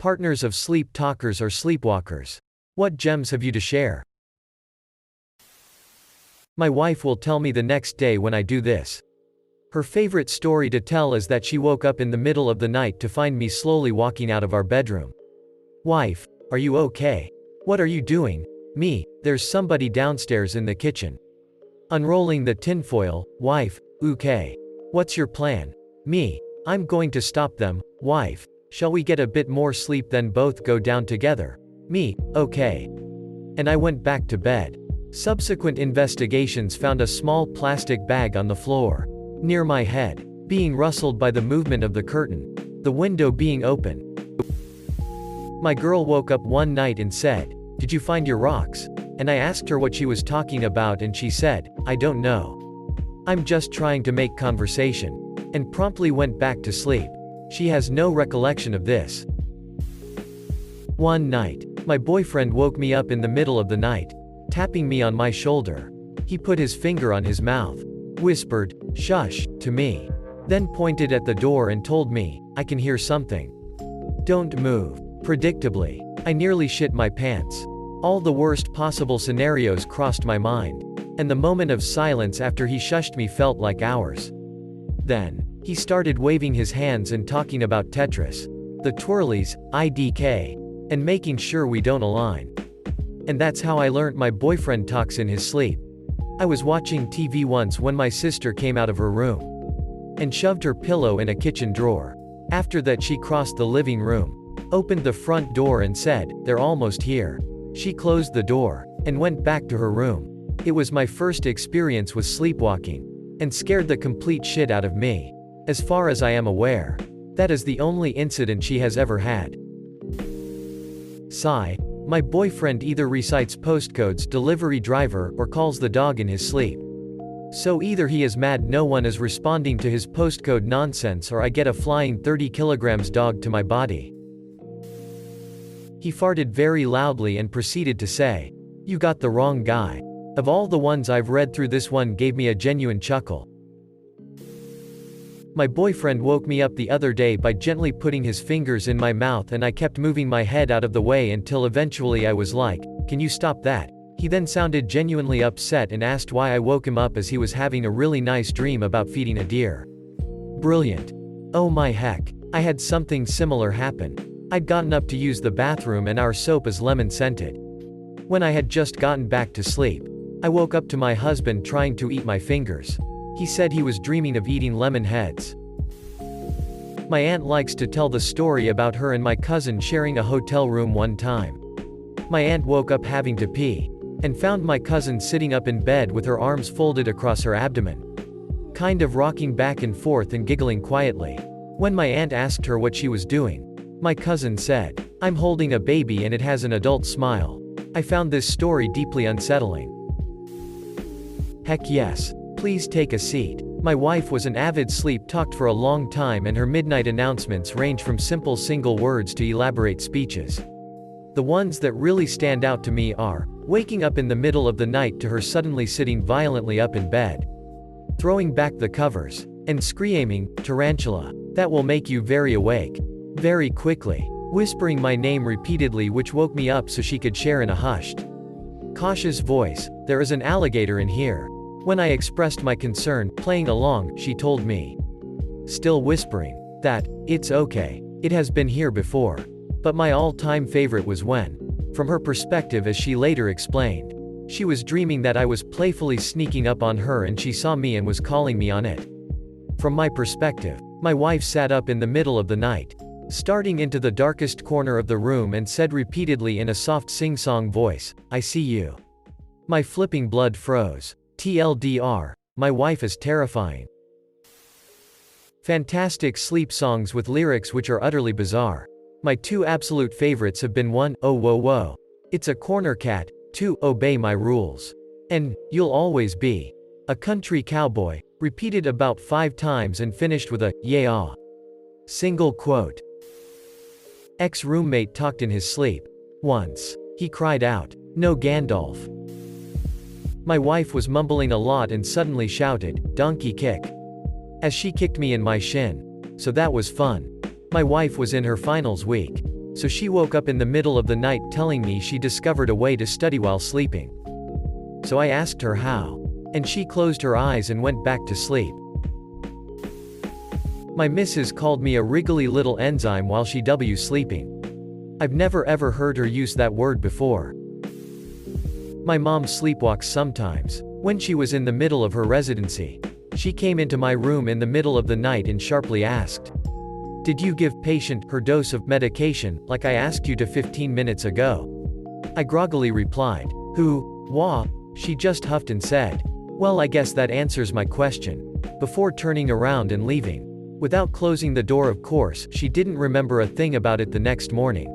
Partners of sleep talkers or sleepwalkers. What gems have you to share? My wife will tell me the next day when I do this. Her favorite story to tell is that she woke up in the middle of the night to find me slowly walking out of our bedroom. Wife, are you okay? What are you doing? Me, there's somebody downstairs in the kitchen. Unrolling the tinfoil, wife, okay. What's your plan? Me, I'm going to stop them, wife. Shall we get a bit more sleep then both go down together? Me, okay. And I went back to bed. Subsequent investigations found a small plastic bag on the floor, near my head, being rustled by the movement of the curtain, the window being open. My girl woke up one night and said, "Did you find your rocks?" And I asked her what she was talking about and she said, "I don't know. I'm just trying to make conversation," and promptly went back to sleep. She has no recollection of this. One night, my boyfriend woke me up in the middle of the night, tapping me on my shoulder. He put his finger on his mouth, whispered, "Shush," to me, then pointed at the door and told me, "I can hear something. Don't move." Predictably, I nearly shit my pants. All the worst possible scenarios crossed my mind, and the moment of silence after he shushed me felt like hours. Then, he started waving his hands and talking about Tetris, the twirlies, IDK, and making sure we don't align. And that's how I learnt my boyfriend talks in his sleep. I was watching TV once when my sister came out of her room and shoved her pillow in a kitchen drawer. After that she crossed the living room, opened the front door and said, "They're almost here." She closed the door and went back to her room. It was my first experience with sleepwalking, and scared the complete shit out of me. As far as I am aware, that is the only incident she has ever had. Sigh. My boyfriend either recites postcodes delivery driver or calls the dog in his sleep. So either he is mad no one is responding to his postcode nonsense or I get a flying 30 kilograms dog to my body. He farted very loudly and proceeded to say, "You got the wrong guy." Of all the ones I've read through, this one gave me a genuine chuckle. My boyfriend woke me up the other day by gently putting his fingers in my mouth and I kept moving my head out of the way until eventually I was like, "Can you stop that?" He then sounded genuinely upset and asked why I woke him up as he was having a really nice dream about feeding a deer. Brilliant. Oh my heck. I had something similar happen. I'd gotten up to use the bathroom and our soap is lemon scented. When I had just gotten back to sleep, I woke up to my husband trying to eat my fingers. He said he was dreaming of eating lemon heads. My aunt likes to tell the story about her and my cousin sharing a hotel room one time. My aunt woke up having to pee, and found my cousin sitting up in bed with her arms folded across her abdomen, kind of rocking back and forth and giggling quietly. When my aunt asked her what she was doing, my cousin said, "I'm holding a baby and it has an adult smile." I found this story deeply unsettling. Heck yes. Please take a seat. My wife was an avid sleep-talked for a long time and her midnight announcements range from simple single words to elaborate speeches. The ones that really stand out to me are, waking up in the middle of the night to her suddenly sitting violently up in bed, throwing back the covers, and screaming, "Tarantula, that will make you very awake," very quickly, whispering my name repeatedly which woke me up so she could share in a hushed, cautious voice, "There is an alligator in here." When I expressed my concern, playing along, she told me, still whispering, that, "It's okay. It has been here before." But my all-time favorite was when, from her perspective as she later explained, she was dreaming that I was playfully sneaking up on her and she saw me and was calling me on it. From my perspective, my wife sat up in the middle of the night, starting into the darkest corner of the room and said repeatedly in a soft sing-song voice, "I see you." My flipping blood froze. TLDR, my wife is terrifying. Fantastic sleep songs with lyrics which are utterly bizarre. My two absolute favorites have been 1, "Oh Whoa Whoa, It's a Corner Cat," 2, "Obey My Rules," and "You'll Always Be a Country Cowboy," repeated about 5 times and finished with a, "Yeah." Single quote. Ex-roommate talked in his sleep. Once, he cried out, "No Gandalf." My wife was mumbling a lot and suddenly shouted, "Donkey kick," as she kicked me in my shin. So that was fun. My wife was in her finals week, So she woke up in the middle of the night telling me she discovered a way to study while sleeping. So I asked her how. And she closed her eyes and went back to sleep. My missus called me a wriggly little enzyme while she was sleeping. I've never ever heard her use that word before. My mom sleepwalks sometimes. When she was in the middle of her residency, she came into my room in the middle of the night and sharply asked, "Did you give patient her dose of medication, like I asked you to 15 minutes ago?" I groggily replied, "Who, wah?" She just huffed and said, "Well, I guess that answers my question," before turning around and leaving. Without closing the door, of course, she didn't remember a thing about it the next morning.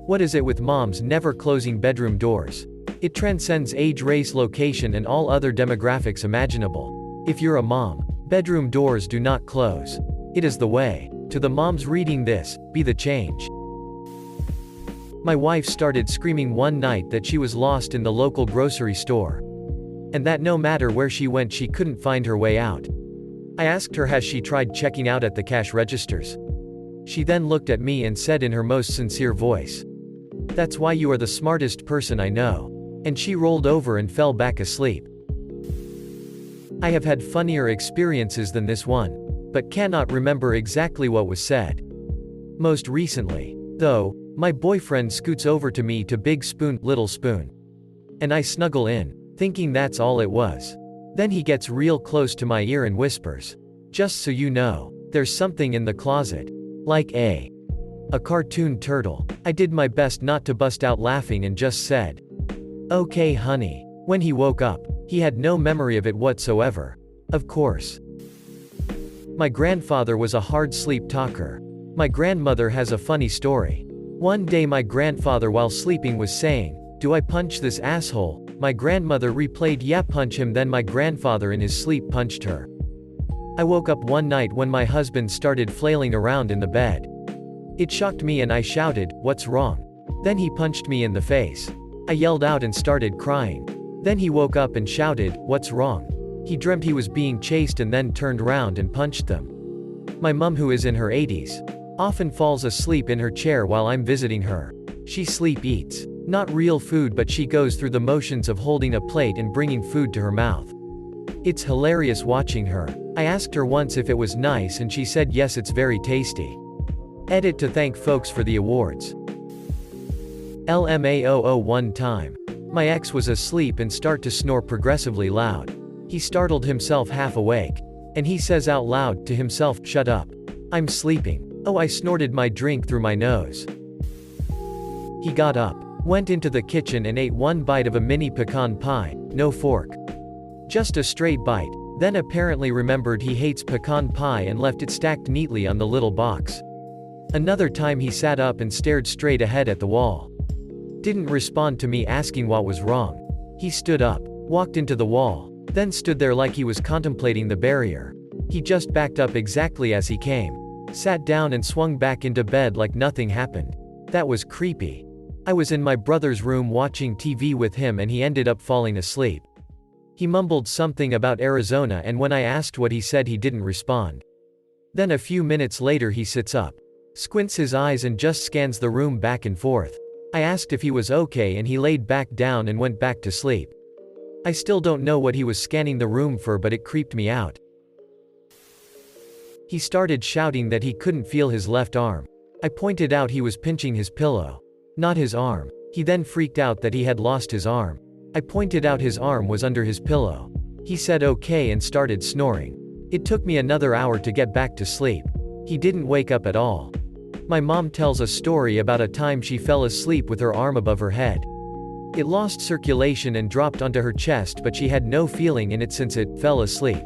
What is it with moms never closing bedroom doors? It transcends age, race, location, and all other demographics imaginable. If you're a mom, bedroom doors do not close. It is the way. To the moms reading this, be the change. My wife started screaming one night that she was lost in the local grocery store, and that no matter where she went she couldn't find her way out. I asked her, has she tried checking out at the cash registers? She then looked at me and said in her most sincere voice, "That's why you are the smartest person I know." And she rolled over and fell back asleep. I have had funnier experiences than this one, but cannot remember exactly what was said. Most recently, though, my boyfriend scoots over to me to big spoon, little spoon. And I snuggle in, thinking that's all it was. Then he gets real close to my ear and whispers, "Just so you know, there's something in the closet." Like a cartoon turtle. I did my best not to bust out laughing and just said, "Okay, honey." When he woke up, he had no memory of it whatsoever. Of course. My grandfather was a hard sleep talker. My grandmother has a funny story. One day my grandfather while sleeping was saying, "Do I punch this asshole?" My grandmother replayed, "Yeah, punch him." Then my grandfather in his sleep punched her. I woke up one night when my husband started flailing around in the bed. It shocked me and I shouted, "What's wrong?" Then he punched me in the face. I yelled out and started crying. Then he woke up and shouted, "What's wrong?" He dreamt he was being chased and then turned round and punched them. My mum, who is in her 80s, often falls asleep in her chair while I'm visiting her. She sleep eats. Not real food, but she goes through the motions of holding a plate and bringing food to her mouth. It's hilarious watching her. I asked her once if it was nice and she said yes, it's very tasty. Edit to thank folks for the awards. LMAOO. One time, my ex was asleep and start to snore progressively loud. He startled himself half awake, and he says out loud to himself, "Shut up. I'm sleeping." Oh, I snorted my drink through my nose. He got up, went into the kitchen and ate one bite of a mini pecan pie, no fork. Just a straight bite, then apparently remembered he hates pecan pie and left it stacked neatly on the little box. Another time he sat up and stared straight ahead at the wall. Didn't respond to me asking what was wrong. He stood up, walked into the wall, then stood there like he was contemplating the barrier. He just backed up exactly as he came, sat down and swung back into bed like nothing happened. That was creepy. I was in my brother's room watching TV with him and he ended up falling asleep. He mumbled something about Arizona and when I asked what he said he didn't respond. Then a few minutes later he sits up, squints his eyes and just scans the room back and forth. I asked if he was okay and he laid back down and went back to sleep. I still don't know what he was scanning the room for, but it creeped me out. He started shouting that he couldn't feel his left arm. I pointed out he was pinching his pillow, not his arm. He then freaked out that he had lost his arm. I pointed out his arm was under his pillow. He said okay and started snoring. It took me another hour to get back to sleep. He didn't wake up at all. My mom tells a story about a time she fell asleep with her arm above her head. It lost circulation and dropped onto her chest, but she had no feeling in it since it fell asleep.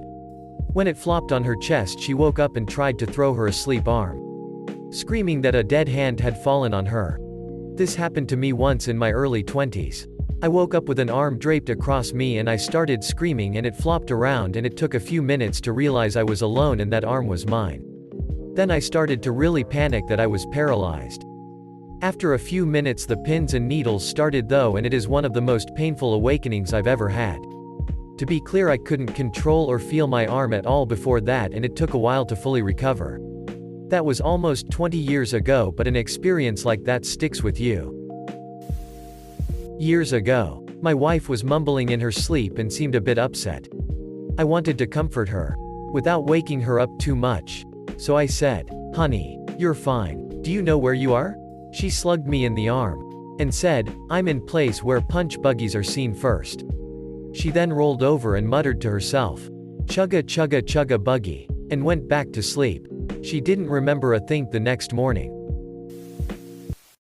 When it flopped on her chest, she woke up and tried to throw her asleep arm, screaming that a dead hand had fallen on her. This happened to me once in my early 20s. I woke up with an arm draped across me and I started screaming and it flopped around and it took a few minutes to realize I was alone and that arm was mine. Then I started to really panic that I was paralyzed. After a few minutes the pins and needles started though, and it is one of the most painful awakenings I've ever had. To be clear, I couldn't control or feel my arm at all before that and it took a while to fully recover. That was almost 20 years ago, but an experience like that sticks with you. Years ago, my wife was mumbling in her sleep and seemed a bit upset. I wanted to comfort her, without waking her up too much. So I said, "Honey, you're fine. Do you know where you are?" She slugged me in the arm, and said, "I'm in place where punch buggies are seen first." She then rolled over and muttered to herself, "Chugga chugga chugga buggy," and went back to sleep. She didn't remember a thing the next morning.